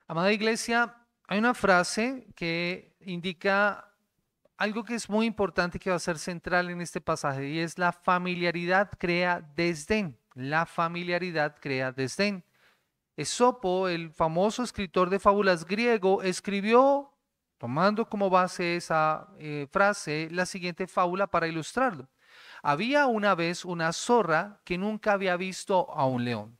Amada iglesia, hay una frase que indica algo que es muy importante que va a ser central en este pasaje y es la familiaridad crea desdén. La familiaridad crea desdén. Esopo, el famoso escritor de fábulas griego, escribió, tomando como base esa frase, la siguiente fábula para ilustrarlo. Había una vez una zorra que nunca había visto a un león.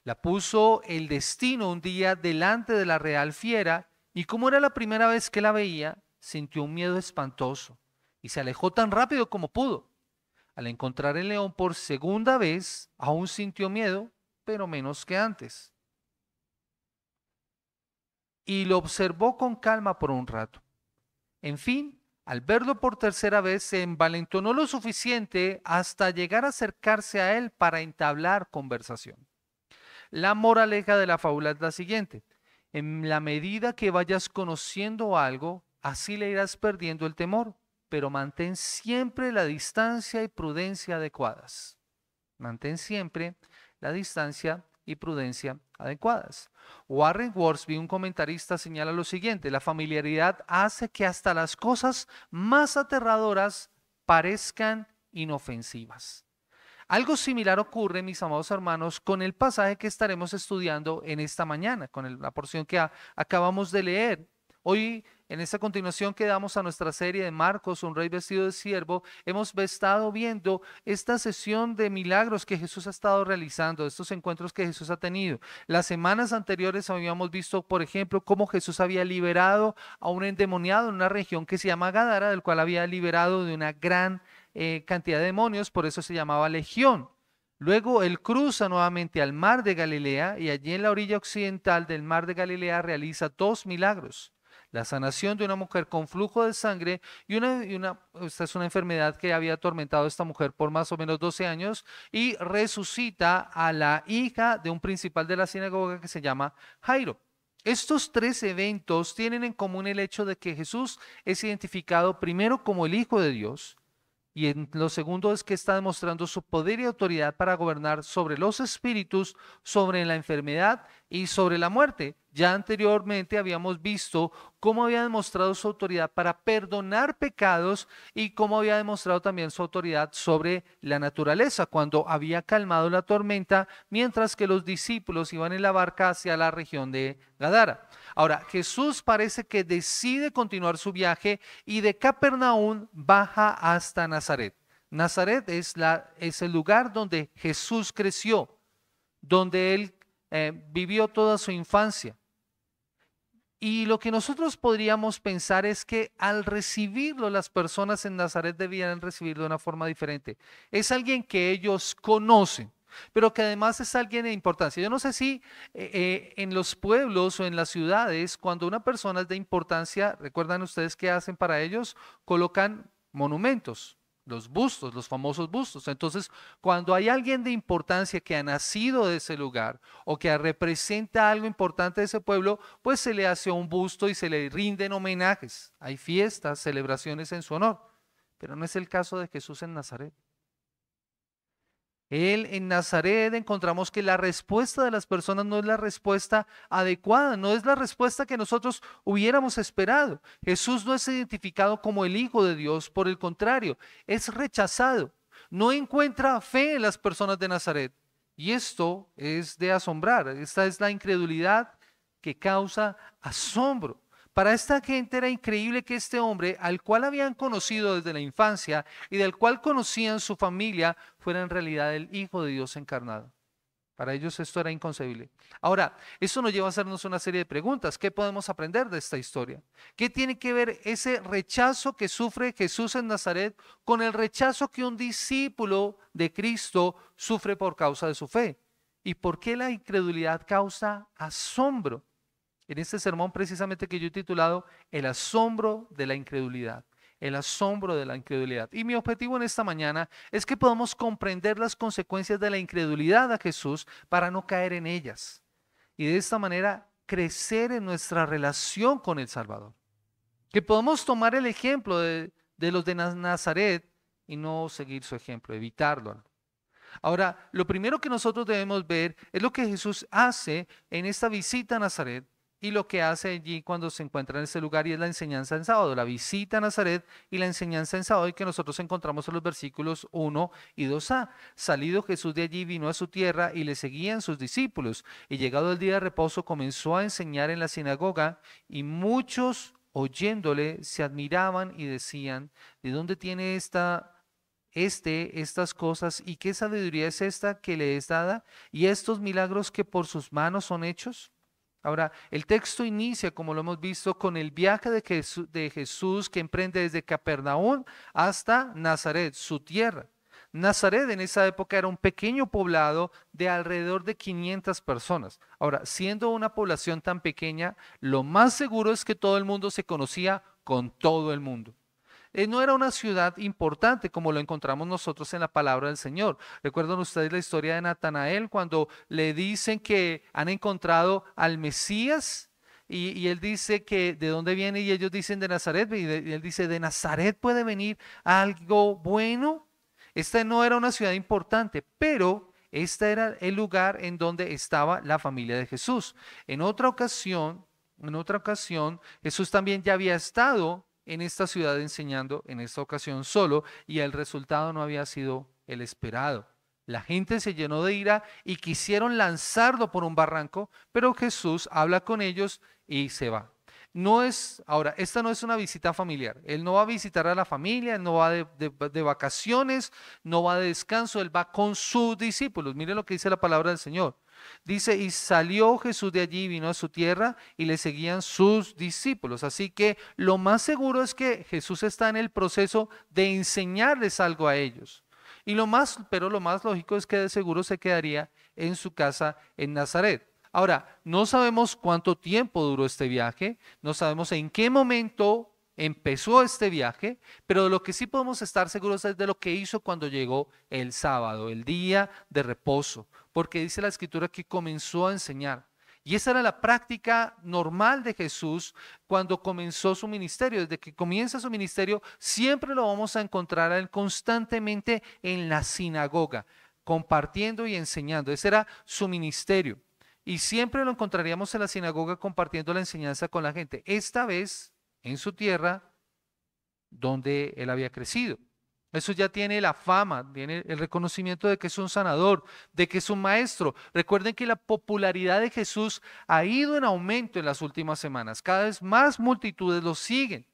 La puso el destino un día delante de la real fiera y como era la primera vez que la veía, sintió un miedo espantoso y se alejó tan rápido como pudo. Al encontrar el león por segunda vez, aún sintió miedo, pero menos que antes. Y lo observó con calma por un rato. En fin, al verlo por tercera vez, se envalentonó lo suficiente hasta llegar a acercarse a él para entablar conversación. La moraleja de la fábula es la siguiente. En la medida que vayas conociendo algo, así le irás perdiendo el temor, pero mantén siempre la distancia y prudencia adecuadas. Mantén siempre la distancia y prudencia adecuadas. Warren Worsby, un comentarista, señala lo siguiente: la familiaridad hace que hasta las cosas más aterradoras parezcan inofensivas. Algo similar ocurre, mis amados hermanos, con el pasaje que estaremos estudiando en esta mañana, con la porción que acabamos de leer. Hoy, en esta continuación que damos a nuestra serie de Marcos, un rey vestido de siervo, hemos estado viendo esta sesión de milagros que Jesús ha estado realizando, estos encuentros que Jesús ha tenido. Las semanas anteriores habíamos visto, por ejemplo, cómo Jesús había liberado a un endemoniado en una región que se llama Gadara, del cual había liberado de una gran cantidad de demonios, por eso se llamaba Legión. Luego él cruza nuevamente al mar de Galilea y allí en la orilla occidental del mar de Galilea realiza dos milagros. La sanación de una mujer con flujo de sangre esta es una enfermedad que había atormentado a esta mujer por más o menos 12 años y resucita a la hija de un principal de la sinagoga que se llama Jairo. Estos tres eventos tienen en común el hecho de que Jesús es identificado primero como el Hijo de Dios, y en lo segundo es que está demostrando su poder y autoridad para gobernar sobre los espíritus, sobre la enfermedad y sobre la muerte. Ya anteriormente habíamos visto cómo había demostrado su autoridad para perdonar pecados y cómo había demostrado también su autoridad sobre la naturaleza, cuando había calmado la tormenta mientras que los discípulos iban en la barca hacia la región de Gadara. Ahora, Jesús parece que decide continuar su viaje y de Capernaum baja hasta Nazaret. Nazaret es el lugar donde Jesús creció, donde él vivió toda su infancia. Y lo que nosotros podríamos pensar es que al recibirlo, las personas en Nazaret debían recibirlo de una forma diferente. Es alguien que ellos conocen, pero que además es alguien de importancia. Yo no sé si en los pueblos o en las ciudades, cuando una persona es de importancia, ¿recuerdan ustedes qué hacen para ellos? Colocan monumentos, los bustos, los famosos bustos. Entonces, cuando hay alguien de importancia que ha nacido de ese lugar o que representa algo importante de ese pueblo, pues se le hace un busto y se le rinden homenajes. Hay fiestas, celebraciones en su honor, pero no es el caso de Jesús en Nazaret. Él en Nazaret encontramos que la respuesta de las personas no es la respuesta adecuada, no es la respuesta que nosotros hubiéramos esperado. Jesús no es identificado como el Hijo de Dios, por el contrario, es rechazado. No encuentra fe en las personas de Nazaret. Y esto es de asombrar, esta es la incredulidad que causa asombro. Para esta gente era increíble que este hombre, al cual habían conocido desde la infancia y del cual conocían su familia, fuera en realidad el Hijo de Dios encarnado. Para ellos esto era inconcebible. Ahora, eso nos lleva a hacernos una serie de preguntas. ¿Qué podemos aprender de esta historia? ¿Qué tiene que ver ese rechazo que sufre Jesús en Nazaret con el rechazo que un discípulo de Cristo sufre por causa de su fe? ¿Y por qué la incredulidad causa asombro? En este sermón precisamente que yo he titulado El asombro de la incredulidad. El asombro de la incredulidad. Y mi objetivo en esta mañana es que podamos comprender las consecuencias de la incredulidad a Jesús para no caer en ellas. Y de esta manera crecer en nuestra relación con el Salvador. Que podamos tomar el ejemplo de los de Nazaret y no seguir su ejemplo, evitarlo. Ahora, lo primero que nosotros debemos ver es lo que Jesús hace en esta visita a Nazaret, y lo que hace allí cuando se encuentra en ese lugar, y es la enseñanza en sábado, la visita a Nazaret y la enseñanza en sábado, y que nosotros encontramos en los versículos 1 y 2a. Salido Jesús de allí, vino a su tierra y le seguían sus discípulos, y llegado el día de reposo comenzó a enseñar en la sinagoga, y muchos oyéndole se admiraban y decían: ¿de dónde tiene estas cosas, y qué sabiduría es esta que le es dada, y estos milagros que por sus manos son hechos? Ahora, el texto inicia, como lo hemos visto, con el viaje de Jesús que emprende desde Capernaum hasta Nazaret, su tierra. Nazaret en esa época era un pequeño poblado de alrededor de 500 personas. Ahora, siendo una población tan pequeña, lo más seguro es que todo el mundo se conocía con todo el mundo. No era una ciudad importante como lo encontramos nosotros en la palabra del Señor. ¿Recuerdan ustedes la historia de Natanael cuando le dicen que han encontrado al Mesías? Y él dice que de dónde viene, y ellos dicen de Nazaret, y él dice: ¿de Nazaret puede venir algo bueno? Esta no era una ciudad importante, pero este era el lugar en donde estaba la familia de Jesús. En otra ocasión, Jesús también ya había estado en esta ciudad enseñando, en esta ocasión solo, y el resultado no había sido el esperado. La gente se llenó de ira y quisieron lanzarlo por un barranco, pero Jesús habla con ellos y se va. Ahora, esta no es una visita familiar. Él no va a visitar a la familia, él no va de vacaciones, no va de descanso, él va con sus discípulos. Miren lo que dice la palabra del Señor. Dice: y salió Jesús de allí, vino a su tierra y le seguían sus discípulos. Así que lo más seguro es que Jesús está en el proceso de enseñarles algo a ellos. Pero lo más lógico es que de seguro se quedaría en su casa en Nazaret. Ahora, no sabemos cuánto tiempo duró este viaje, no sabemos en qué momento empezó este viaje, pero de lo que sí podemos estar seguros es de lo que hizo cuando llegó el sábado, el día de reposo, porque dice la Escritura que comenzó a enseñar. Y esa era la práctica normal de Jesús cuando comenzó su ministerio. Desde que comienza su ministerio, siempre lo vamos a encontrar a él constantemente en la sinagoga, compartiendo y enseñando. Ese era su ministerio. Y siempre lo encontraríamos en la sinagoga compartiendo la enseñanza con la gente. Esta vez en su tierra donde él había crecido. Eso ya tiene la fama, tiene el reconocimiento de que es un sanador, de que es un maestro. Recuerden que la popularidad de Jesús ha ido en aumento en las últimas semanas. Cada vez más multitudes lo siguen.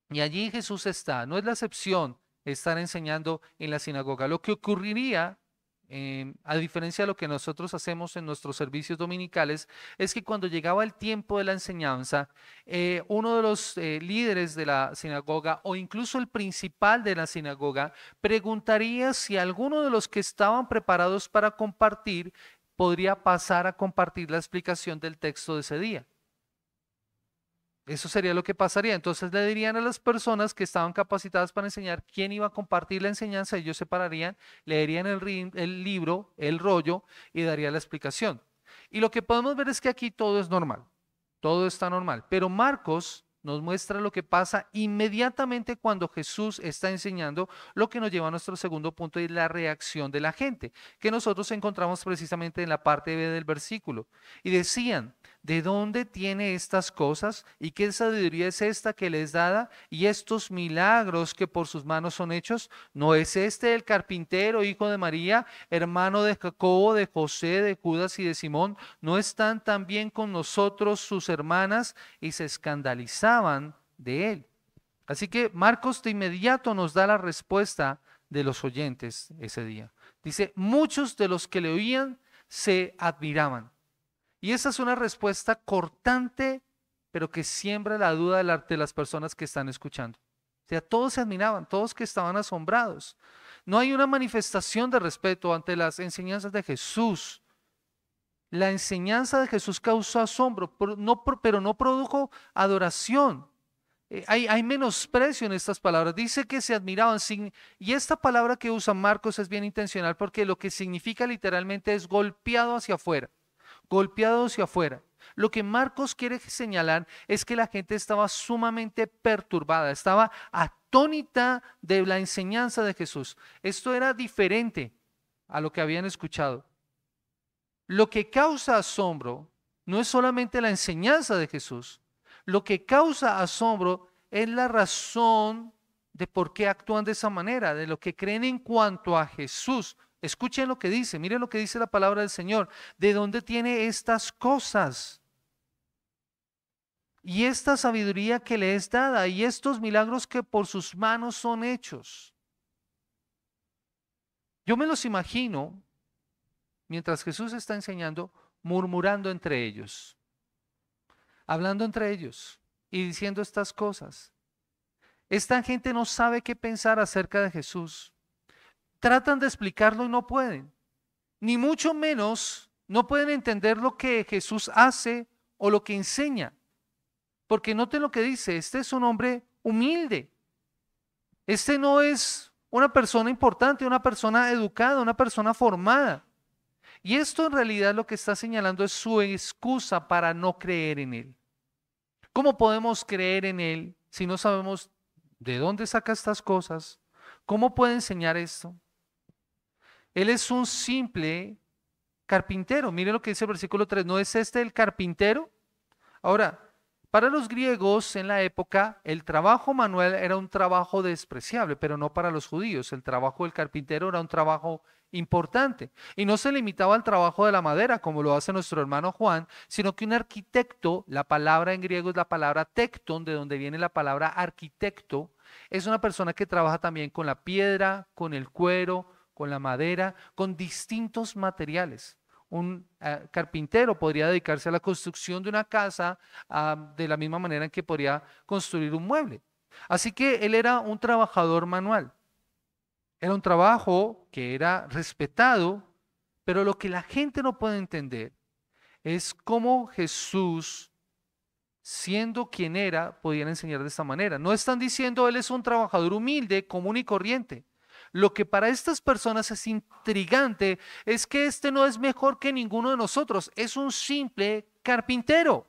Y allí Jesús está. No es la excepción estar enseñando en la sinagoga. Lo que ocurriría, a diferencia de lo que nosotros hacemos en nuestros servicios dominicales, es que cuando llegaba el tiempo de la enseñanza, uno de los líderes de la sinagoga, o incluso el principal de la sinagoga, preguntaría si alguno de los que estaban preparados para compartir podría pasar a compartir la explicación del texto de ese día. Eso sería lo que pasaría. Entonces le dirían a las personas que estaban capacitadas para enseñar quién iba a compartir la enseñanza. Ellos separarían, leerían el libro, el rollo, y daría la explicación. Y lo que podemos ver es que aquí todo es normal. Todo está normal. Pero Marcos nos muestra lo que pasa inmediatamente cuando Jesús está enseñando, lo que nos lleva a nuestro segundo punto, y es la reacción de la gente, que nosotros encontramos precisamente en la parte B del versículo. Y decían: ¿de dónde tiene estas cosas? ¿Y qué sabiduría es esta que les dada? ¿Y estos milagros que por sus manos son hechos? ¿No es este el carpintero, hijo de María, hermano de Jacobo, de José, de Judas y de Simón? ¿No están también con nosotros sus hermanas? Y se escandalizaban de él. Así que Marcos de inmediato nos da la respuesta de los oyentes ese día. Dice: muchos de los que le oían se admiraban. Y esa es una respuesta cortante, pero que siembra la duda de las personas que están escuchando. O sea, todos se admiraban, todos que estaban asombrados. No hay una manifestación de respeto ante las enseñanzas de Jesús. La enseñanza de Jesús causó asombro, pero no produjo adoración. Hay menosprecio en estas palabras. Dice que se admiraban. Y esta palabra que usa Marcos es bien intencional, porque lo que significa literalmente es golpeado hacia afuera. Golpeado hacia afuera. Lo que Marcos quiere señalar es que la gente estaba sumamente perturbada, estaba atónita de la enseñanza de Jesús. Esto era diferente a lo que habían escuchado. Lo que causa asombro no es solamente la enseñanza de Jesús. Lo que causa asombro es la razón de por qué actúan de esa manera, de lo que creen en cuanto a Jesús. Escuchen lo que dice, miren lo que dice la palabra del Señor. ¿De dónde tiene estas cosas? Y esta sabiduría que le es dada, y estos milagros que por sus manos son hechos. Yo me los imagino, mientras Jesús está enseñando, murmurando entre ellos, hablando entre ellos y diciendo estas cosas. Esta gente no sabe qué pensar acerca de Jesús. Tratan de explicarlo y no pueden. Ni mucho menos no pueden entender lo que Jesús hace o lo que enseña. Porque noten lo que dice, este es un hombre humilde. Este no es una persona importante, una persona educada, una persona formada. Y esto en realidad lo que está señalando es su excusa para no creer en él. ¿Cómo podemos creer en él si no sabemos de dónde saca estas cosas? ¿Cómo puede enseñar esto? Él es un simple carpintero. Mire lo que dice el versículo 3. ¿No es este el carpintero? Ahora, para los griegos en la época, el trabajo manual era un trabajo despreciable, pero no para los judíos. El trabajo del carpintero era un trabajo importante. Y no se limitaba al trabajo de la madera, como lo hace nuestro hermano Juan, sino que un arquitecto, la palabra en griego es la palabra tecton, de donde viene la palabra arquitecto, es una persona que trabaja también con la piedra, con el cuero, con la madera, con distintos materiales. Un carpintero podría dedicarse a la construcción de una casa de la misma manera en que podría construir un mueble. Así que él era un trabajador manual. Era un trabajo que era respetado, pero lo que la gente no puede entender es cómo Jesús, siendo quien era, podía enseñar de esta manera. No están diciendo él es un trabajador humilde, común y corriente. Lo que para estas personas es intrigante es que este no es mejor que ninguno de nosotros, es un simple carpintero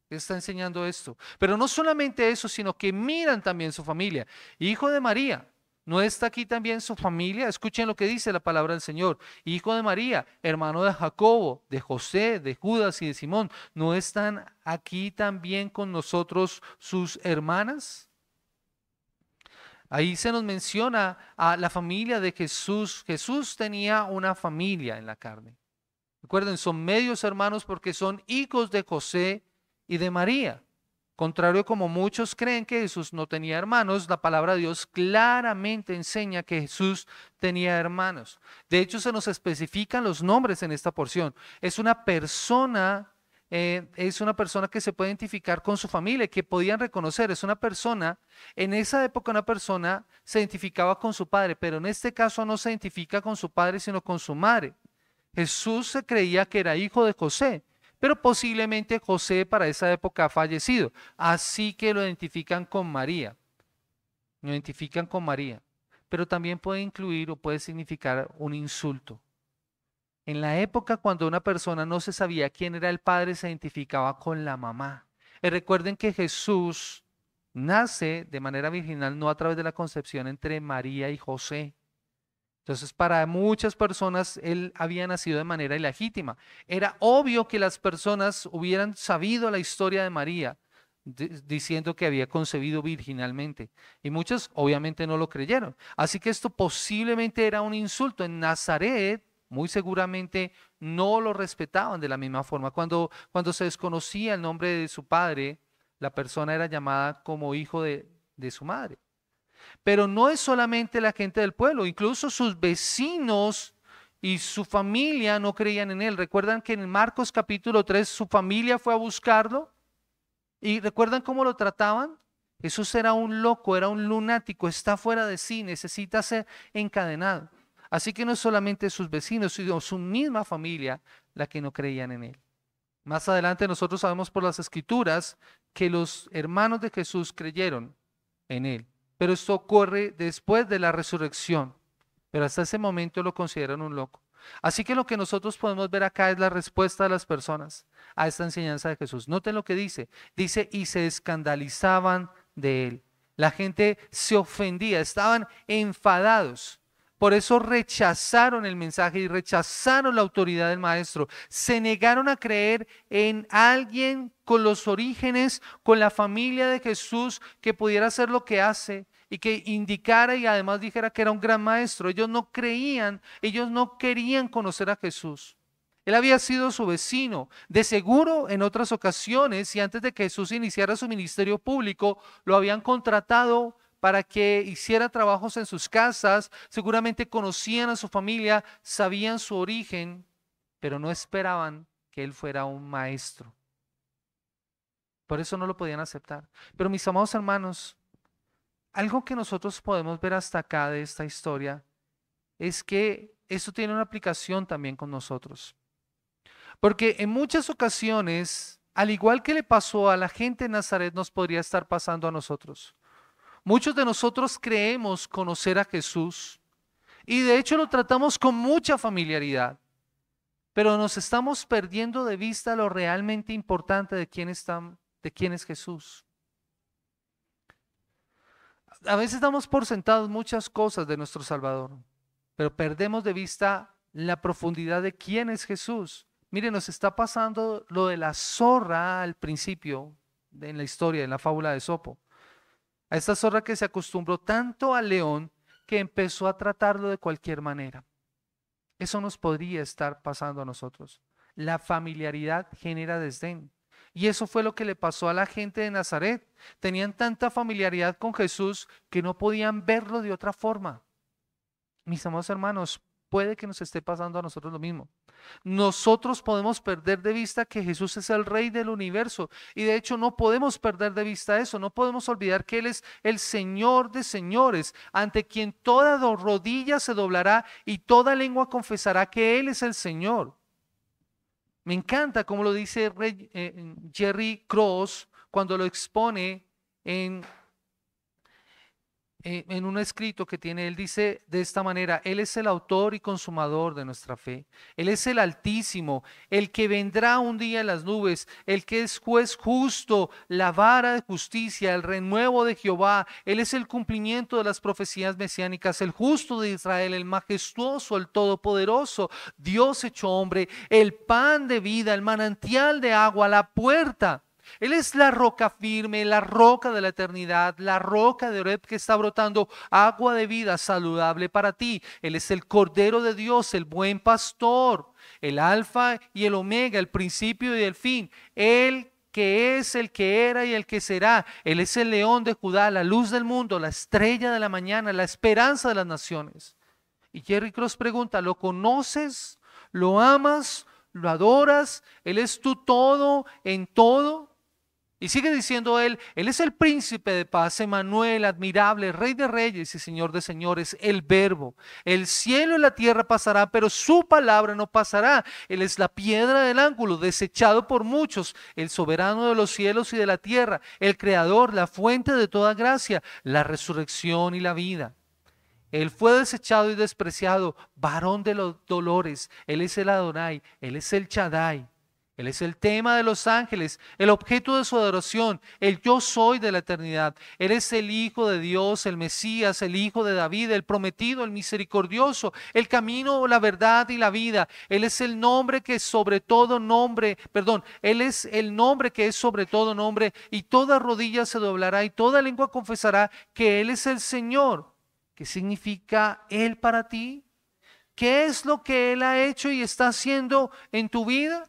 que está enseñando esto. Pero no solamente eso, sino que miran también su familia. Hijo de María, ¿no está aquí también su familia? Escuchen lo que dice la palabra del Señor. Hijo de María, hermano de Jacobo, de José, de Judas y de Simón, ¿no están aquí también con nosotros sus hermanas? Ahí se nos menciona a la familia de Jesús. Jesús tenía una familia en la carne. Recuerden, son medios hermanos porque son hijos de José y de María. Contrario como muchos creen que Jesús no tenía hermanos, la palabra de Dios claramente enseña que Jesús tenía hermanos. De hecho, se nos especifican los nombres en esta porción. Es una persona que se puede identificar con su familia, que podían reconocer. Es una persona, en esa época una persona se identificaba con su padre, pero en este caso no se identifica con su padre, sino con su madre. Jesús se creía que era hijo de José, pero posiblemente José para esa época ha fallecido. Así que lo identifican con María. Lo identifican con María. Pero también puede incluir o puede significar un insulto. En la época cuando una persona no se sabía quién era el padre, se identificaba con la mamá. Y recuerden que Jesús nace de manera virginal, no a través de la concepción entre María y José. Entonces, para muchas personas, él había nacido de manera ilegítima. Era obvio que las personas hubieran sabido la historia de María, diciendo que había concebido virginalmente. Y muchos obviamente no lo creyeron. Así que esto posiblemente era un insulto. En Nazaret, muy seguramente no lo respetaban de la misma forma. Cuando se desconocía el nombre de su padre, la persona era llamada como hijo de su madre. Pero no es solamente la gente del pueblo, incluso sus vecinos y su familia no creían en él. ¿Recuerdan que en Marcos capítulo 3 su familia fue a buscarlo? ¿Y recuerdan cómo lo trataban? Jesús era un loco, era un lunático, está fuera de sí, necesita ser encadenado. Así que no es solamente sus vecinos, sino su misma familia la que no creían en él. Más adelante nosotros sabemos por las escrituras que los hermanos de Jesús creyeron en él. Pero esto ocurre después de la resurrección. Pero hasta ese momento lo consideran un loco. Así que lo que nosotros podemos ver acá es la respuesta de las personas a esta enseñanza de Jesús. Noten lo que dice. Dice, y se escandalizaban de él. La gente se ofendía, estaban enfadados. Por eso rechazaron el mensaje y rechazaron la autoridad del maestro. Se negaron a creer en alguien con los orígenes, con la familia de Jesús, que pudiera hacer lo que hace y que indicara y además dijera que era un gran maestro. Ellos no creían, ellos no querían conocer a Jesús. Él había sido su vecino. De seguro, en otras ocasiones y antes de que Jesús iniciara su ministerio público, lo habían contratado para que hiciera trabajos en sus casas. Seguramente conocían a su familia, sabían su origen, pero no esperaban que él fuera un maestro. Por eso no lo podían aceptar. Pero mis amados hermanos, algo que nosotros podemos ver hasta acá de esta historia es que esto tiene una aplicación también con nosotros. Porque en muchas ocasiones, al igual que le pasó a la gente de Nazaret, nos podría estar pasando a nosotros. Muchos de nosotros creemos conocer a Jesús y de hecho lo tratamos con mucha familiaridad, pero nos estamos perdiendo de vista lo realmente importante de quién es Jesús. A veces damos por sentados muchas cosas de nuestro Salvador, pero perdemos de vista la profundidad de quién es Jesús. Miren, nos está pasando lo de la zorra al principio en la historia, en la fábula de Esopo. A esta zorra que se acostumbró tanto al león que empezó a tratarlo de cualquier manera. Eso nos podría estar pasando a nosotros. La familiaridad genera desdén. Y eso fue lo que le pasó a la gente de Nazaret. Tenían tanta familiaridad con Jesús que no podían verlo de otra forma. Mis amados hermanos, puede que nos esté pasando a nosotros lo mismo. Nosotros podemos perder de vista que Jesús es el Rey del universo y de hecho no podemos perder de vista eso, no podemos olvidar que Él es el Señor de señores, ante quien toda rodilla se doblará y toda lengua confesará que Él es el Señor. Me encanta como lo dice Jerry Cross cuando lo expone en un escrito que tiene. Él dice de esta manera: Él es el autor y consumador de nuestra fe. Él es el Altísimo, el que vendrá un día en las nubes, el que es juez justo, la vara de justicia, el renuevo de Jehová. Él es el cumplimiento de las profecías mesiánicas, el justo de Israel, el majestuoso, el todopoderoso, Dios hecho hombre, el pan de vida, el manantial de agua, la puerta. Él es la roca firme, la roca de la eternidad, la roca de Oreb que está brotando agua de vida saludable para ti. Él es el Cordero de Dios, el buen pastor, el alfa y el omega, el principio y el fin. Él que es, el que era y el que será. Él es el león de Judá, la luz del mundo, la estrella de la mañana, la esperanza de las naciones. Y Jerry Cross pregunta: ¿lo conoces? ¿Lo amas? ¿Lo adoras? ¿Él es tu todo en todo? Y sigue diciendo él es el príncipe de paz, Emmanuel, admirable, rey de reyes y señor de señores, el verbo. El cielo y la tierra pasará, pero su palabra no pasará. Él es la piedra del ángulo, desechado por muchos, el soberano de los cielos y de la tierra, el creador, la fuente de toda gracia, la resurrección y la vida. Él fue desechado y despreciado, varón de los dolores. Él es el Adonai, Él es el Shaddai. Él es el tema de los ángeles, el objeto de su adoración, el yo soy de la eternidad. Él es el Hijo de Dios, el Mesías, el Hijo de David, el prometido, el misericordioso, el camino, la verdad y la vida. Él es el nombre que es sobre todo nombre, Él es el nombre que es sobre todo nombre, y toda rodilla se doblará y toda lengua confesará que Él es el Señor. ¿Qué significa Él para ti? ¿Qué es lo que Él ha hecho y está haciendo en tu vida?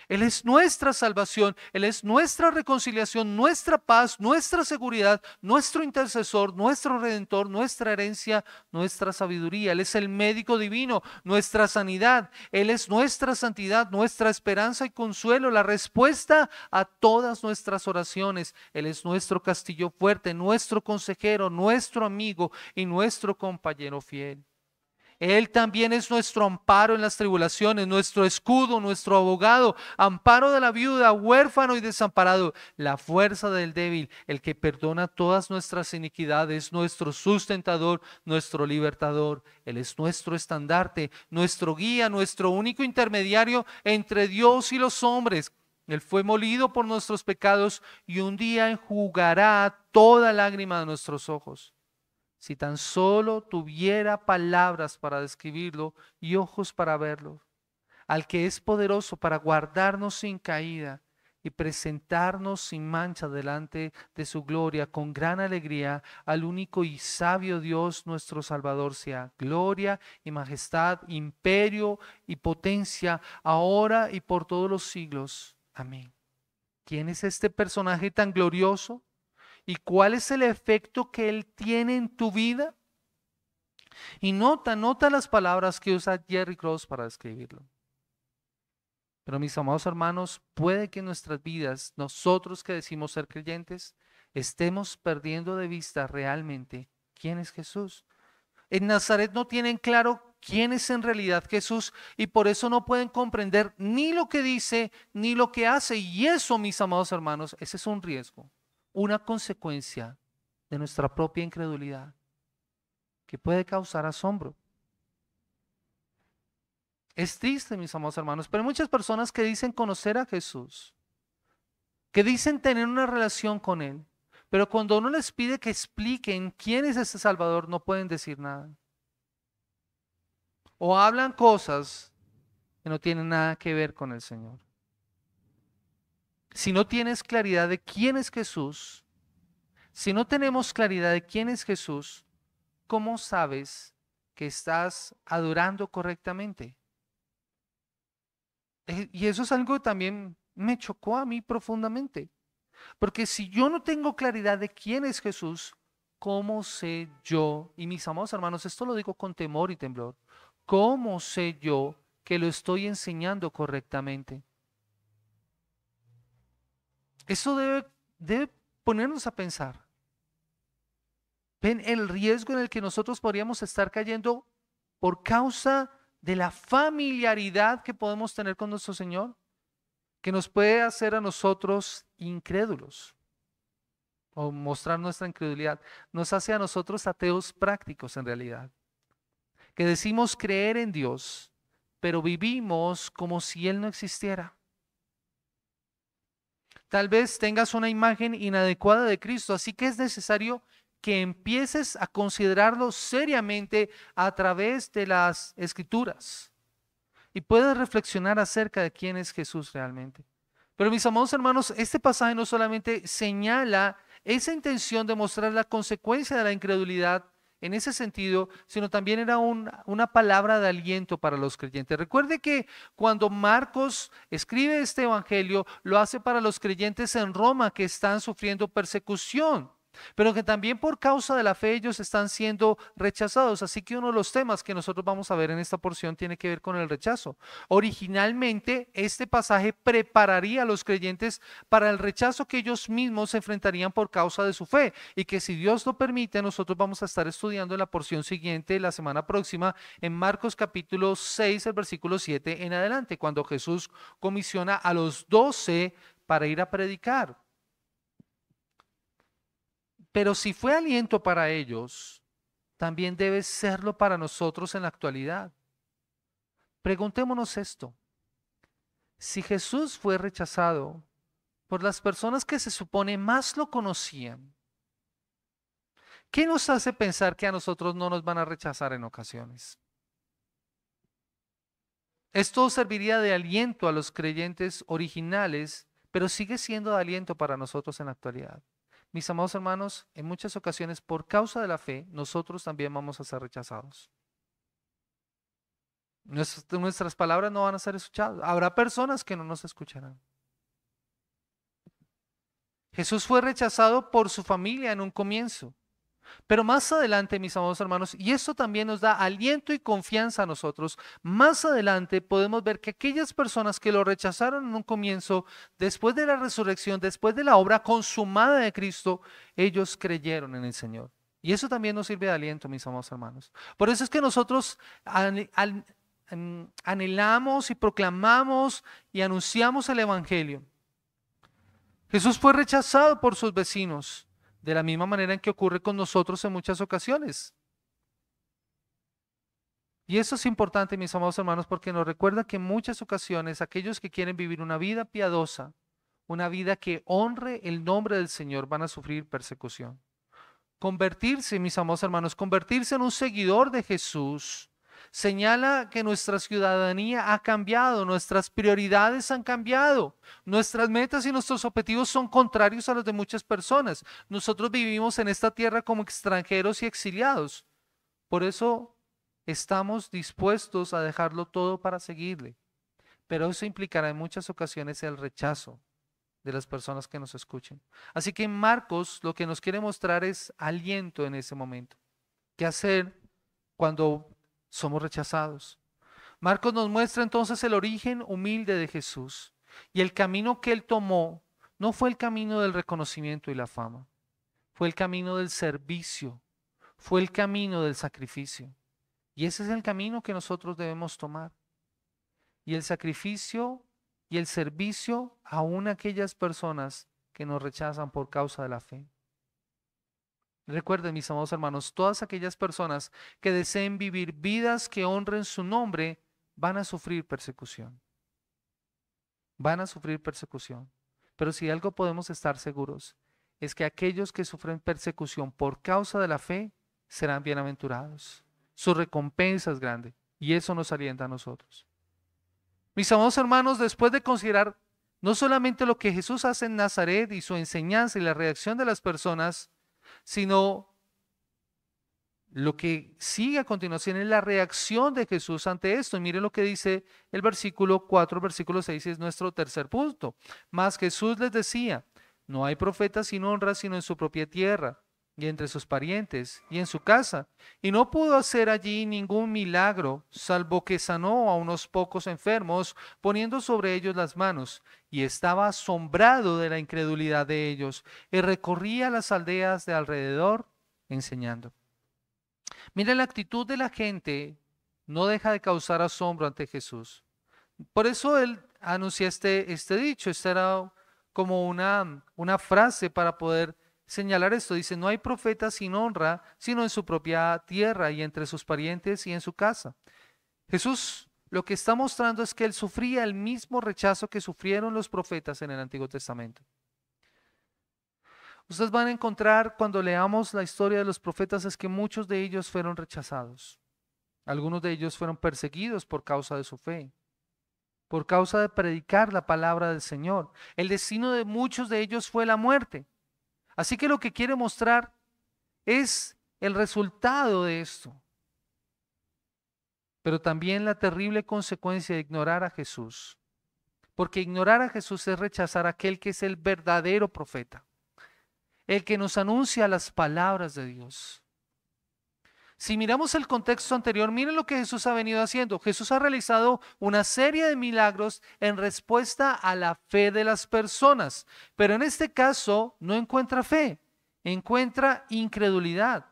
Él es nuestra salvación, Él es nuestra reconciliación, nuestra paz, nuestra seguridad, nuestro intercesor, nuestro redentor, nuestra herencia, nuestra sabiduría. Él es el médico divino, nuestra sanidad. Él es nuestra santidad, nuestra esperanza y consuelo, la respuesta a todas nuestras oraciones. Él es nuestro castillo fuerte, nuestro consejero, nuestro amigo y nuestro compañero fiel. Él también es nuestro amparo en las tribulaciones, nuestro escudo, nuestro abogado, amparo de la viuda, huérfano y desamparado, la fuerza del débil, el que perdona todas nuestras iniquidades, nuestro sustentador, nuestro libertador. Él es nuestro estandarte, nuestro guía, nuestro único intermediario entre Dios y los hombres. Él fue molido por nuestros pecados y un día enjugará toda lágrima de nuestros ojos. Si tan solo tuviera palabras para describirlo y ojos para verlo, al que es poderoso para guardarnos sin caída y presentarnos sin mancha delante de su gloria con gran alegría, al único y sabio Dios nuestro Salvador sea gloria y majestad, imperio y potencia, ahora y por todos los siglos. Amén. ¿Quién es este personaje tan glorioso? ¿Y cuál es el efecto que él tiene en tu vida? Y nota las palabras que usa Jerry Cross para describirlo. Pero mis amados hermanos, puede que en nuestras vidas, nosotros que decimos ser creyentes, estemos perdiendo de vista realmente quién es Jesús. En Nazaret no tienen claro quién es en realidad Jesús y por eso no pueden comprender ni lo que dice ni lo que hace. Y eso, mis amados hermanos, ese es un riesgo, una consecuencia de nuestra propia incredulidad que puede causar asombro. Es triste, mis amados hermanos, pero hay muchas personas que dicen conocer a Jesús, que dicen tener una relación con Él, pero cuando uno les pide que expliquen quién es ese Salvador, no pueden decir nada. O hablan cosas que no tienen nada que ver con el Señor. Si no tienes claridad de quién es Jesús, si no tenemos claridad de quién es Jesús, ¿cómo sabes que estás adorando correctamente? Y eso es algo que también me chocó a mí profundamente. Porque si yo no tengo claridad de quién es Jesús, ¿cómo sé yo? Y mis amados hermanos, esto lo digo con temor y temblor. ¿Cómo sé yo que lo estoy enseñando correctamente? Eso debe ponernos a pensar. ¿Ven el riesgo en el que nosotros podríamos estar cayendo por causa de la familiaridad que podemos tener con nuestro Señor? Que nos puede hacer a nosotros incrédulos o mostrar nuestra incredulidad. Nos hace a nosotros ateos prácticos en realidad. Que decimos creer en Dios, pero vivimos como si Él no existiera. Tal vez tengas una imagen inadecuada de Cristo, así que es necesario que empieces a considerarlo seriamente a través de las Escrituras y puedas reflexionar acerca de quién es Jesús realmente. Pero mis amados hermanos, este pasaje no solamente señala esa intención de mostrar la consecuencia de la incredulidad en ese sentido, sino también era una palabra de aliento para los creyentes. Recuerde que cuando Marcos escribe este evangelio, lo hace para los creyentes en Roma que están sufriendo persecución, pero que también por causa de la fe ellos están siendo rechazados. Así que uno de los temas que nosotros vamos a ver en esta porción tiene que ver con el rechazo. Originalmente este pasaje prepararía a los creyentes para el rechazo que ellos mismos se enfrentarían por causa de su fe, y que si Dios lo permite nosotros vamos a estar estudiando en la porción siguiente la semana próxima en Marcos capítulo 6, el versículo 7 en adelante, cuando Jesús comisiona a los 12 para ir a predicar. Pero si fue aliento para ellos, también debe serlo para nosotros en la actualidad. Preguntémonos esto: si Jesús fue rechazado por las personas que se supone más lo conocían, ¿qué nos hace pensar que a nosotros no nos van a rechazar en ocasiones? Esto serviría de aliento a los creyentes originales, pero sigue siendo de aliento para nosotros en la actualidad. Mis amados hermanos, en muchas ocasiones, por causa de la fe, nosotros también vamos a ser rechazados. Nuestras palabras no van a ser escuchadas. Habrá personas que no nos escucharán. Jesús fue rechazado por su familia en un comienzo. Pero más adelante, mis amados hermanos, y esto también nos da aliento y confianza a nosotros, más adelante podemos ver que aquellas personas que lo rechazaron en un comienzo, después de la resurrección, después de la obra consumada de Cristo, ellos creyeron en el Señor. Y eso también nos sirve de aliento, mis amados hermanos. Por eso es que nosotros anhelamos y proclamamos y anunciamos el Evangelio. Jesús fue rechazado por sus vecinos, de la misma manera en que ocurre con nosotros en muchas ocasiones. Y eso es importante, mis amados hermanos, porque nos recuerda que en muchas ocasiones aquellos que quieren vivir una vida piadosa, una vida que honre el nombre del Señor, van a sufrir persecución. Convertirse, mis amados hermanos, convertirse en un seguidor de Jesús señala que nuestra ciudadanía ha cambiado, nuestras prioridades han cambiado, nuestras metas y nuestros objetivos son contrarios a los de muchas personas. Nosotros vivimos en esta tierra como extranjeros y exiliados. Por eso estamos dispuestos a dejarlo todo para seguirle. Pero eso implicará en muchas ocasiones el rechazo de las personas que nos escuchen. Así que Marcos lo que nos quiere mostrar es aliento en ese momento. ¿Qué hacer cuando somos rechazados? Marcos nos muestra entonces el origen humilde de Jesús y el camino que él tomó no fue el camino del reconocimiento y la fama, fue el camino del servicio, fue el camino del sacrificio. Y ese es el camino que nosotros debemos tomar. Y el sacrificio y el servicio aún a aquellas personas que nos rechazan por causa de la fe. Recuerden, mis amados hermanos, todas aquellas personas que deseen vivir vidas que honren su nombre van a sufrir persecución. Van a sufrir persecución. Pero si algo podemos estar seguros, es que aquellos que sufren persecución por causa de la fe serán bienaventurados. Su recompensa es grande y eso nos alienta a nosotros. Mis amados hermanos, después de considerar no solamente lo que Jesús hace en Nazaret y su enseñanza y la reacción de las personas, sino lo que sigue a continuación es la reacción de Jesús ante esto. Y miren lo que dice el versículo 4, versículo 6, es nuestro tercer punto. Mas Jesús les decía, no hay profeta sin honra sino en su propia tierra, y entre sus parientes, y en su casa. Y no pudo hacer allí ningún milagro, salvo que sanó a unos pocos enfermos, poniendo sobre ellos las manos. Y estaba asombrado de la incredulidad de ellos, y recorría las aldeas de alrededor, enseñando. Miren, la actitud de la gente no deja de causar asombro ante Jesús. Por eso él anuncia este dicho. Esta era como una frase para poder señalar esto. Dice, no hay profeta sin honra, sino en su propia tierra y entre sus parientes y en su casa. Jesús lo que está mostrando es que él sufría el mismo rechazo que sufrieron los profetas en el Antiguo Testamento. Ustedes van a encontrar cuando leamos la historia de los profetas es que muchos de ellos fueron rechazados. Algunos de ellos fueron perseguidos por causa de su fe, por causa de predicar la palabra del Señor. El destino de muchos de ellos fue la muerte. Así que lo que quiere mostrar es el resultado de esto, pero también la terrible consecuencia de ignorar a Jesús. Porque ignorar a Jesús es rechazar a aquel que es el verdadero profeta, el que nos anuncia las palabras de Dios. Si miramos el contexto anterior, miren lo que Jesús ha venido haciendo. Jesús ha realizado una serie de milagros en respuesta a la fe de las personas, pero en este caso no encuentra fe, encuentra incredulidad.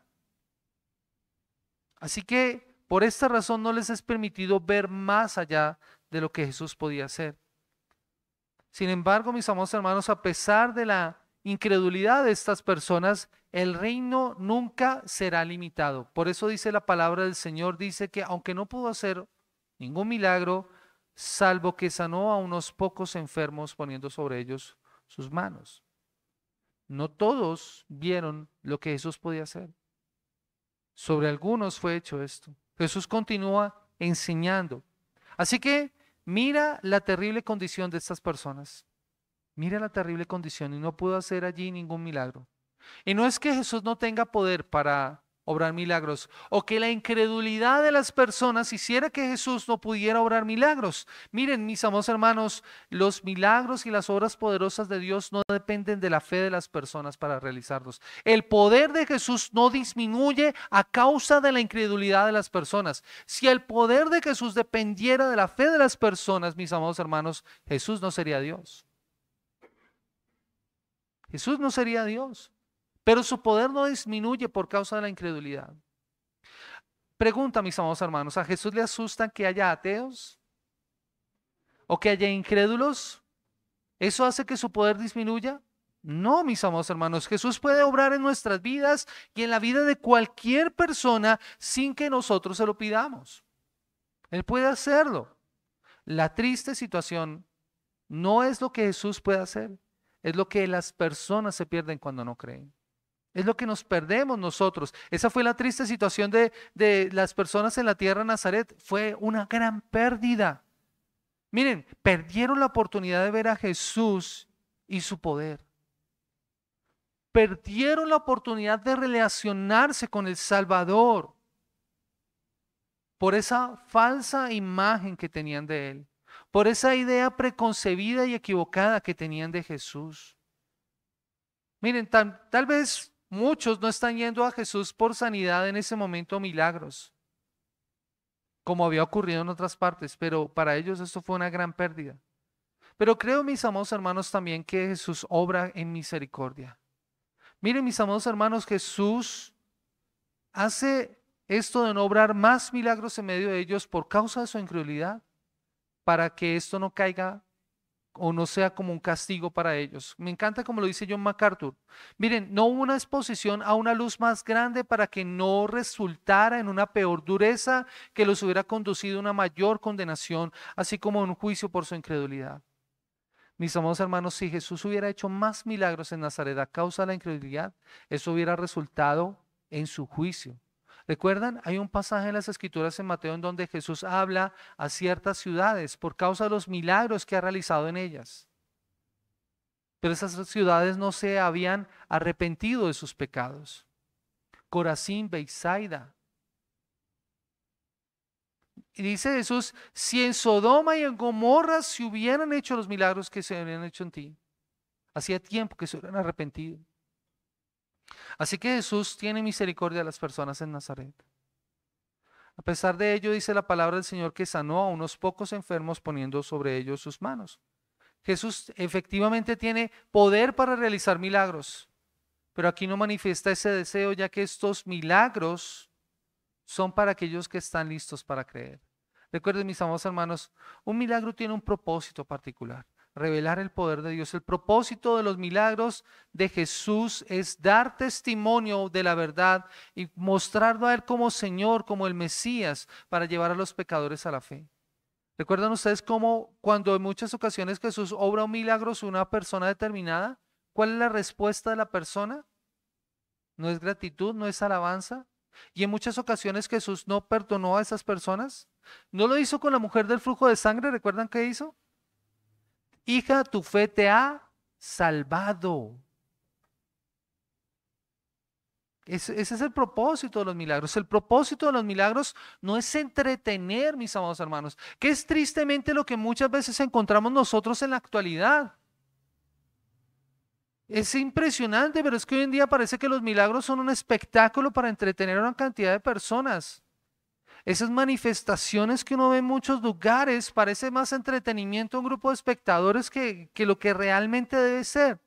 Así que por esta razón no les es permitido ver más allá de lo que Jesús podía hacer. Sin embargo, mis amados hermanos, a pesar de la incredulidad de estas personas, el reino nunca será limitado. Por eso dice la palabra del Señor, dice que aunque no pudo hacer ningún milagro, salvo que sanó a unos pocos enfermos poniendo sobre ellos sus manos. No todos vieron lo que Jesús podía hacer. Sobre algunos fue hecho esto. Jesús continúa enseñando. Así que mira la terrible condición de estas personas. Mira la terrible condición y no pudo hacer allí ningún milagro. Y no es que Jesús no tenga poder para obrar milagros o que la incredulidad de las personas hiciera que Jesús no pudiera obrar milagros. Miren, mis amados hermanos, los milagros y las obras poderosas de Dios no dependen de la fe de las personas para realizarlos. El poder de Jesús no disminuye a causa de la incredulidad de las personas. Si el poder de Jesús dependiera de la fe de las personas, mis amados hermanos, Jesús no sería Dios. Jesús no sería Dios. Pero su poder no disminuye por causa de la incredulidad. Pregunta, mis amados hermanos, ¿a Jesús le asustan que haya ateos? ¿O que haya incrédulos? ¿Eso hace que su poder disminuya? No, mis amados hermanos, Jesús puede obrar en nuestras vidas y en la vida de cualquier persona sin que nosotros se lo pidamos. Él puede hacerlo. La triste situación no es lo que Jesús puede hacer, es lo que las personas se pierden cuando no creen. Es lo que nos perdemos nosotros. Esa fue la triste situación de las personas en la tierra de Nazaret. Fue una gran pérdida. Miren, perdieron la oportunidad de ver a Jesús y su poder. Perdieron la oportunidad de relacionarse con el Salvador por esa falsa imagen que tenían de Él, por esa idea preconcebida y equivocada que tenían de Jesús. Miren, tal vez muchos no están yendo a Jesús por sanidad en ese momento, milagros, como había ocurrido en otras partes, pero para ellos esto fue una gran pérdida. Pero creo, mis amados hermanos, también que Jesús obra en misericordia. Miren, mis amados hermanos, Jesús hace esto de no obrar más milagros en medio de ellos por causa de su incredulidad, para que esto no caiga o no sea como un castigo para ellos. Me encanta como lo dice John MacArthur. Miren, no hubo una exposición a una luz más grande para que no resultara en una peor dureza que los hubiera conducido a una mayor condenación, así como un juicio por su incredulidad. Mis amados hermanos, si Jesús hubiera hecho más milagros en Nazaret a causa de la incredulidad, eso hubiera resultado en su juicio. ¿Recuerdan? Hay un pasaje en las Escrituras en Mateo en donde Jesús habla a ciertas ciudades por causa de los milagros que ha realizado en ellas. Pero esas ciudades no se habían arrepentido de sus pecados. Corazín, Beisaida. Y dice Jesús, si en Sodoma y en Gomorra se hubieran hecho los milagros que se habían hecho en ti, hacía tiempo que se hubieran arrepentido. Así que Jesús tiene misericordia de las personas en Nazaret. A pesar de ello, dice la palabra del Señor que sanó a unos pocos enfermos poniendo sobre ellos sus manos. Jesús efectivamente tiene poder para realizar milagros, pero aquí no manifiesta ese deseo, ya que estos milagros son para aquellos que están listos para creer. Recuerden, mis amados hermanos, un milagro tiene un propósito particular: revelar el poder de Dios. El propósito de los milagros de Jesús es dar testimonio de la verdad y mostrarlo a Él como Señor, como el Mesías, para llevar a los pecadores a la fe. ¿Recuerdan ustedes cómo cuando en muchas ocasiones Jesús obra un milagro sobre una persona determinada, cuál es la respuesta de la persona? ¿No es gratitud, no es alabanza? Y en muchas ocasiones Jesús no perdonó a esas personas. No lo hizo con la mujer del flujo de sangre. ¿Recuerdan qué hizo? Hija, tu fe te ha salvado. Ese es el propósito de los milagros. El propósito de los milagros no es entretener, mis amados hermanos, que es tristemente lo que muchas veces encontramos nosotros en la actualidad. Es impresionante, pero es que hoy en día parece que los milagros son un espectáculo para entretener a una cantidad de personas. Esas manifestaciones que uno ve en muchos lugares parece más entretenimiento a un grupo de espectadores que lo que realmente debe ser.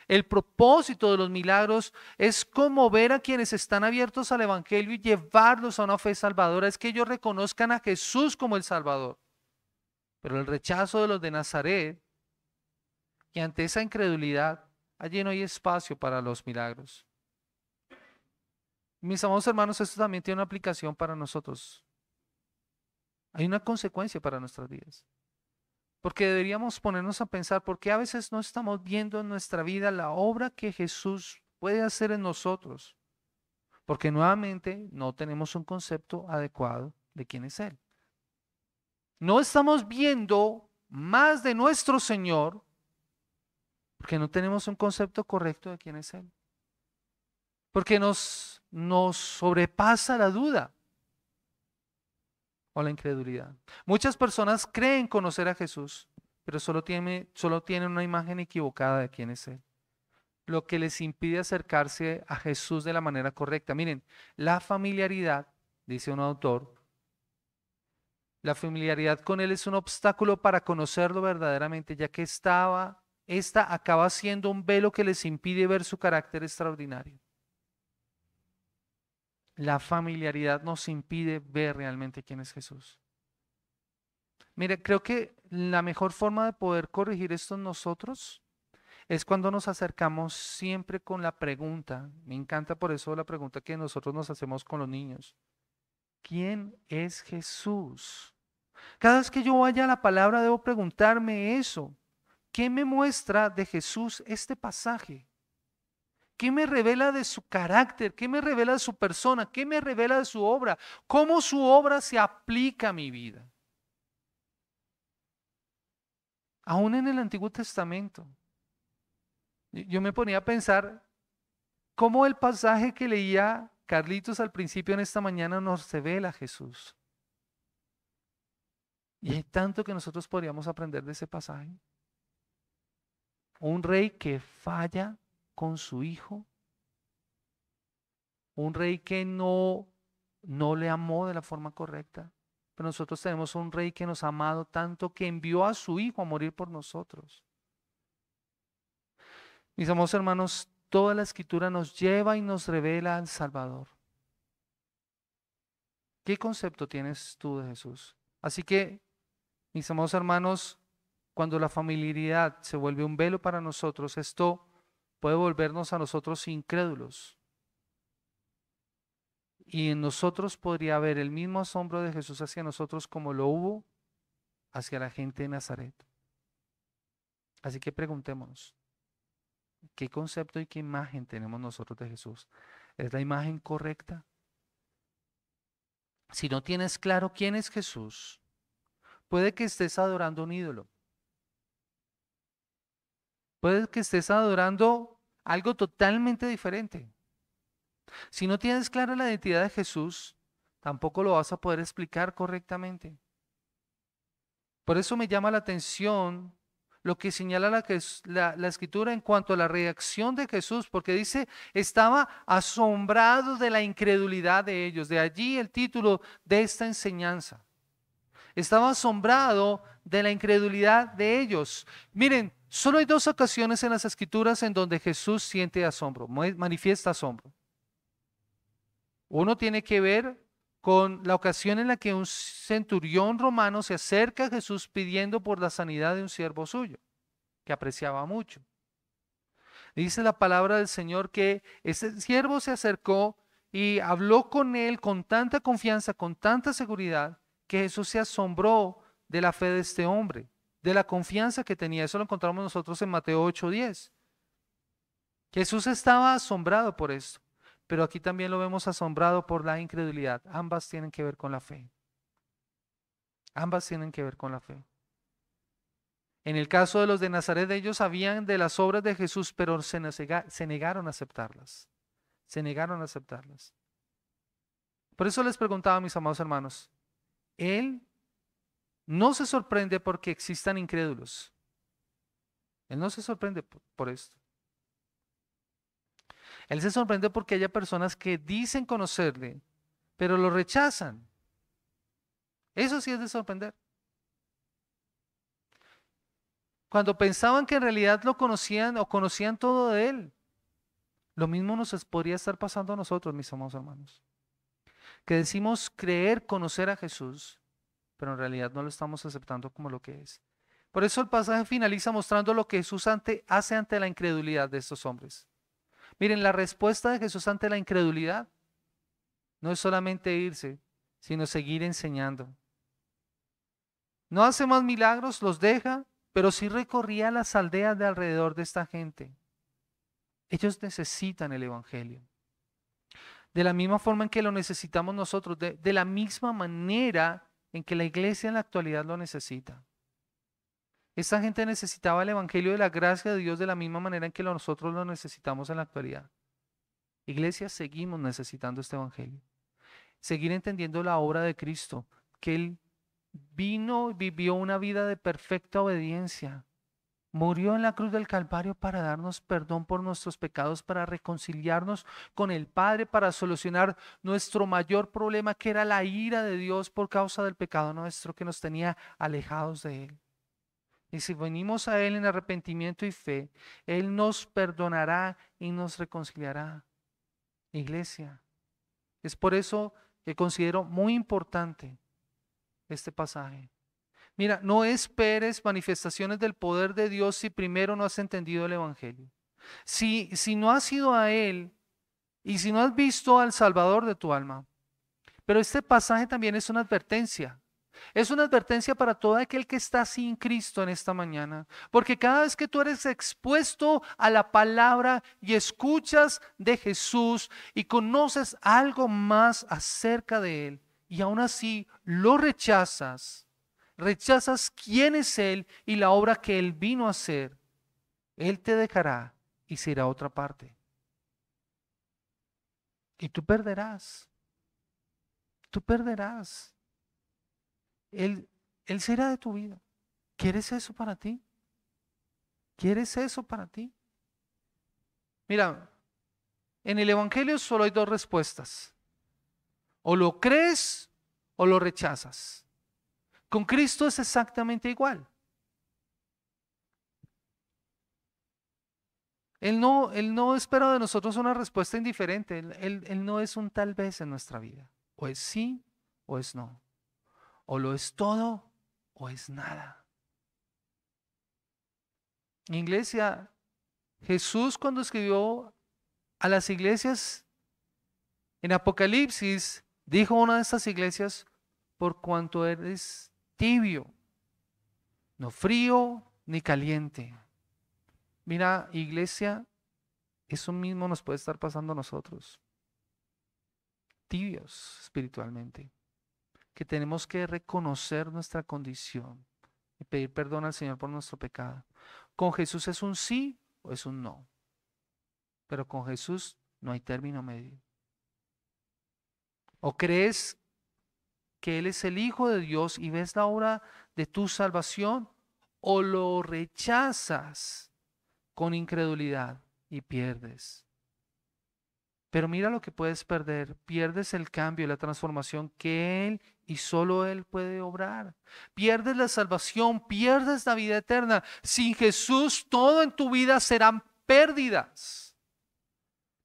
El propósito de los milagros es conmover a quienes están abiertos al Evangelio y llevarlos a una fe salvadora. Es que ellos reconozcan a Jesús como el Salvador. Pero el rechazo de los de Nazaret, y ante esa incredulidad, allí no hay espacio para los milagros. Mis amados hermanos, esto también tiene una aplicación para nosotros. Hay una consecuencia para nuestras vidas. Porque deberíamos ponernos a pensar por qué a veces no estamos viendo en nuestra vida la obra que Jesús puede hacer en nosotros. Porque nuevamente no tenemos un concepto adecuado de quién es Él. No estamos viendo más de nuestro Señor porque no tenemos un concepto correcto de quién es Él. Porque nos sobrepasa la duda o la incredulidad. Muchas personas creen conocer a Jesús, pero solo tienen una imagen equivocada de quién es Él, lo que les impide acercarse a Jesús de la manera correcta. Miren, la familiaridad, dice un autor, la familiaridad con Él es un obstáculo para conocerlo verdaderamente, ya que esta acaba siendo un velo que les impide ver su carácter extraordinario. La familiaridad nos impide ver realmente quién es Jesús. Mire, creo que la mejor forma de poder corregir esto en nosotros es cuando nos acercamos siempre con la pregunta. Me encanta por eso la pregunta que nosotros nos hacemos con los niños. ¿Quién es Jesús? Cada vez que yo vaya a la palabra debo preguntarme eso. ¿Qué me muestra de Jesús este pasaje? ¿Qué me revela de su carácter? ¿Qué me revela de su persona? ¿Qué me revela de su obra? ¿Cómo su obra se aplica a mi vida? Aún en el Antiguo Testamento. Yo me ponía a pensar cómo el pasaje que leía Carlitos al principio en esta mañana nos revela a Jesús. Y hay tanto que nosotros podríamos aprender de ese pasaje. Un rey que falla con su hijo. Un rey que no le amó de la forma correcta. Pero nosotros tenemos un rey que nos ha amado tanto que envió a su hijo a morir por nosotros. Mis amados hermanos, toda la escritura nos lleva y nos revela al Salvador. ¿Qué concepto tienes tú de Jesús? Así que, mis amados hermanos, cuando la familiaridad se vuelve un velo para nosotros, esto puede volvernos a nosotros incrédulos. Y en nosotros podría haber el mismo asombro de Jesús hacia nosotros como lo hubo hacia la gente de Nazaret. Así que preguntémonos, ¿qué concepto y qué imagen tenemos nosotros de Jesús? ¿Es la imagen correcta? Si no tienes claro quién es Jesús, puede que estés adorando un ídolo. Puede que estés adorando algo totalmente diferente. Si no tienes clara la identidad de Jesús, tampoco lo vas a poder explicar correctamente. Por eso me llama la atención lo que señala la Escritura en cuanto a la reacción de Jesús, porque dice, estaba asombrado de la incredulidad de ellos. De allí el título de esta enseñanza. Estaba asombrado de la incredulidad de ellos. Miren, solo hay dos ocasiones en las Escrituras en donde Jesús siente asombro, manifiesta asombro. Uno tiene que ver con la ocasión en la que un centurión romano se acerca a Jesús pidiendo por la sanidad de un siervo suyo, que apreciaba mucho. Dice la palabra del Señor que ese siervo se acercó y habló con él con tanta confianza, con tanta seguridad, que Jesús se asombró de la fe de este hombre, de la confianza que tenía. Eso lo encontramos nosotros en Mateo 8:10. Jesús estaba asombrado por esto. Pero aquí también lo vemos asombrado por la incredulidad. Ambas tienen que ver con la fe. Ambas tienen que ver con la fe. En el caso de los de Nazaret, ellos sabían de las obras de Jesús, pero se negaron a aceptarlas. Se negaron a aceptarlas. Por eso les preguntaba a mis amados hermanos, Él no se sorprende porque existan incrédulos. Él no se sorprende por esto. Él se sorprende porque haya personas que dicen conocerle, pero lo rechazan. Eso sí es de sorprender. Cuando pensaban que en realidad lo conocían o conocían todo de él. Lo mismo nos podría estar pasando a nosotros, mis amados hermanos. Que decimos creer, conocer a Jesús, pero en realidad no lo estamos aceptando como lo que es. Por eso el pasaje finaliza mostrando lo que Jesús hace ante la incredulidad de estos hombres. Miren, la respuesta de Jesús ante la incredulidad no es solamente irse, sino seguir enseñando. No hace más milagros, los deja, pero sí recorría las aldeas de alrededor de esta gente. Ellos necesitan el Evangelio. De la misma forma en que lo necesitamos nosotros, de la misma manera en que la iglesia en la actualidad lo necesita. Esta gente necesitaba el Evangelio de la gracia de Dios de la misma manera en que nosotros lo necesitamos en la actualidad. Iglesia, seguimos necesitando este Evangelio. Seguir entendiendo la obra de Cristo, que Él vino y vivió una vida de perfecta obediencia. Murió en la cruz del Calvario para darnos perdón por nuestros pecados, para reconciliarnos con el Padre, para solucionar nuestro mayor problema, que era la ira de Dios por causa del pecado nuestro que nos tenía alejados de Él. Y si venimos a Él en arrepentimiento y fe, Él nos perdonará y nos reconciliará. Iglesia, es por eso que considero muy importante este pasaje. Mira, no esperes manifestaciones del poder de Dios si primero no has entendido el Evangelio. Si no has ido a Él y si no has visto al Salvador de tu alma. Pero este pasaje también es una advertencia. Es una advertencia para todo aquel que está sin Cristo en esta mañana. Porque cada vez que tú eres expuesto a la palabra y escuchas de Jesús y conoces algo más acerca de Él y aún así lo rechazas, rechazas quién es Él y la obra que Él vino a hacer, Él te dejará y se irá a otra parte. Y tú perderás. Tú perderás. Él será de tu vida. ¿Quieres eso para ti? ¿Quieres eso para ti? Mira, en el Evangelio solo hay dos respuestas. O lo crees o lo rechazas. Con Cristo es exactamente igual. Él no espera de nosotros una respuesta indiferente. Él no es un tal vez en nuestra vida. O es sí o es no. O lo es todo o es nada. Iglesia, Jesús cuando escribió a las iglesias en Apocalipsis, dijo a una de estas iglesias, por cuanto eres tibio, no frío ni caliente. Mira, iglesia, eso mismo nos puede estar pasando a nosotros, tibios espiritualmente, que tenemos que reconocer nuestra condición y pedir perdón al Señor por nuestro pecado. Con Jesús es un sí o es un no, pero con Jesús no hay término medio. ¿O crees que Él es el Hijo de Dios y ves la obra de tu salvación? ¿O lo rechazas con incredulidad y pierdes? Pero mira lo que puedes perder. Pierdes el cambio y la transformación que Él y solo Él puede obrar. Pierdes la salvación, pierdes la vida eterna. Sin Jesús todo en tu vida serán pérdidas.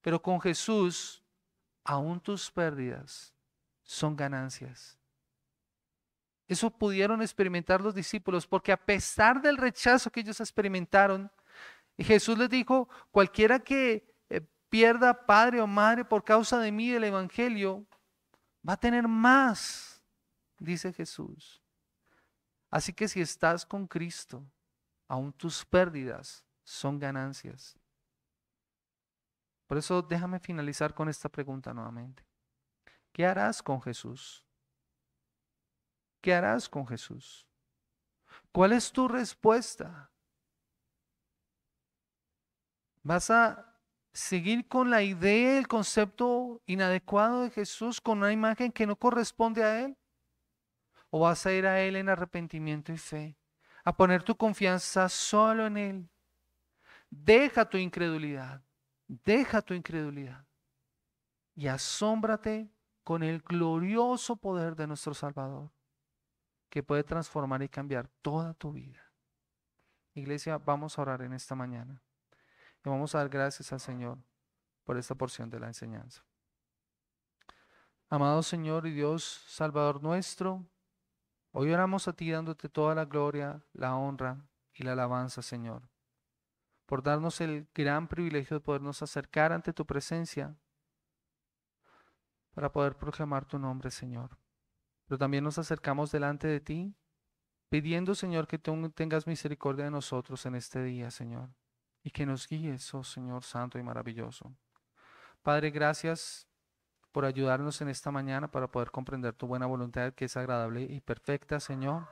Pero con Jesús, aún tus pérdidas son ganancias. Eso pudieron experimentar los discípulos, porque a pesar del rechazo que ellos experimentaron, Jesús les dijo, cualquiera que pierda padre o madre por causa de mí, del Evangelio, va a tener más, dice Jesús. Así que si estás con Cristo, aún tus pérdidas son ganancias. Por eso déjame finalizar con esta pregunta nuevamente. ¿Qué harás con Jesús? ¿Qué harás con Jesús? ¿Cuál es tu respuesta? ¿Vas a seguir con la idea, el concepto inadecuado de Jesús, con una imagen que no corresponde a Él? ¿O vas a ir a Él en arrepentimiento y fe? A poner tu confianza solo en Él. Deja tu incredulidad. Deja tu incredulidad. Y asómbrate con el glorioso poder de nuestro Salvador, que puede transformar y cambiar toda tu vida. Iglesia, vamos a orar en esta mañana. Y vamos a dar gracias al Señor por esta porción de la enseñanza. Amado Señor y Dios, Salvador nuestro, hoy oramos a ti dándote toda la gloria, la honra y la alabanza, Señor, por darnos el gran privilegio de podernos acercar ante tu presencia para poder proclamar tu nombre, Señor. Pero también nos acercamos delante de ti, pidiendo, Señor, que tú tengas misericordia de nosotros en este día, Señor, y que nos guíes, oh Señor santo y maravilloso. Padre, gracias por ayudarnos en esta mañana para poder comprender tu buena voluntad, que es agradable y perfecta, Señor.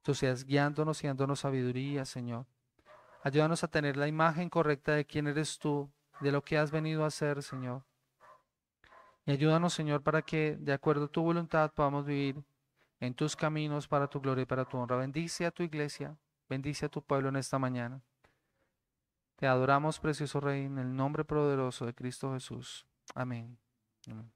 Tú seas guiándonos y dándonos sabiduría, Señor. Ayúdanos a tener la imagen correcta de quién eres tú, de lo que has venido a hacer, Señor. Y ayúdanos, Señor, para que, de acuerdo a tu voluntad, podamos vivir en tus caminos para tu gloria y para tu honra. Bendice a tu iglesia, bendice a tu pueblo en esta mañana. Te adoramos, precioso Rey, en el nombre poderoso de Cristo Jesús. Amén. Amén.